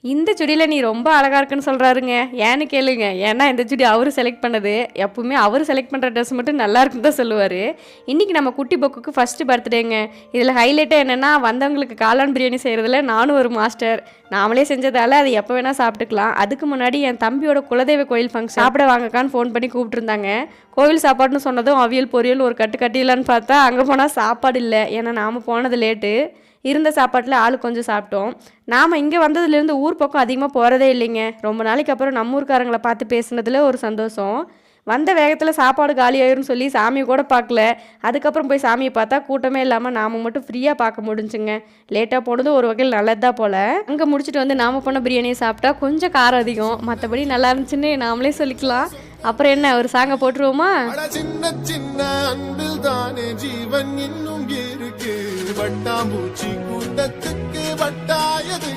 இந்த சுடியில் நீ ரொம்ப அழகாக இருக்குன்னு சொல்கிறாருங்க. ஏன்னு கேளுங்க. ஏன்னா இந்த சுடி அவர் செலக்ட் பண்ணது. எப்பவுமே அவர் செலக்ட் பண்ணுற ட்ரெஸ் மட்டும் நல்லா இருக்குன்னு தான் சொல்லுவார். இன்றைக்கி நம்ம குட்டி பொக்குக்கு ஃபஸ்ட்டு பர்த்டேங்க. இதில் ஹைலைட்டாக என்னென்னா வந்தவங்களுக்கு காளான் பிரியாணி செய்கிறதுல நானும் ஒரு மாஸ்டர். நாமளே செஞ்சதால் அதை எப்போ வேணால் சாப்பிட்டுக்கலாம். அதுக்கு முன்னாடி என் தம்பியோட குலதெய்வ கோயில் ஃபங்க்ஷன் சாப்பிட வாங்கக்கான்னு ஃபோன் பண்ணி கூப்பிட்டுருந்தாங்க. கோவில் சாப்பாடுன்னு சொன்னதும் அவியல் பொரியல் ஒரு கட்டு கட்டிடலான்னு பார்த்தா அங்கே போனால் சாப்பாடு இல்லை. ஏன்னா நாம் போனது லேட்டு. இருந்த சாப்பாட்டில் ஆள் கொஞ்சம் சாப்பிட்டோம். நாம் இங்கே வந்ததுலேருந்து ஊர் பக்கம் அதிகமாக போகிறதே இல்லைங்க. ரொம்ப நாளைக்கு அப்புறம் நம்ம ஊர்க்காரங்களை பார்த்து பேசுனதில் ஒரு சந்தோஷம். வந்த வேகத்தில் சாப்பாடு காலியாயிரும்னு சொல்லி சாமியை கூட பார்க்கல. அதுக்கப்புறம் போய் சாமியை பார்த்தா கூட்டமே இல்லாமல் நாம் மட்டும் ஃப்ரீயாக பார்க்க முடிஞ்சுங்க. லேட்டாக போனது ஒரு வகையில் நல்லது தான் போல். அங்கே முடிச்சுட்டு வந்து நாம் போன பிரியாணியை சாப்பிட்டா கொஞ்சம் காரம் அதிகம். மற்றபடி நல்லா இருந்துச்சுன்னு நாமளே சொல்லிக்கலாம். அப்புறம் என்ன ஒரு சாங்கை போட்டுருவோமா? சின்ன சின்ன அன்பில் தானே ஜீவன் இன்னும் இருக்கு, வட்டாம்பூச்சி கூட்டத்துக்கு வட்டாயது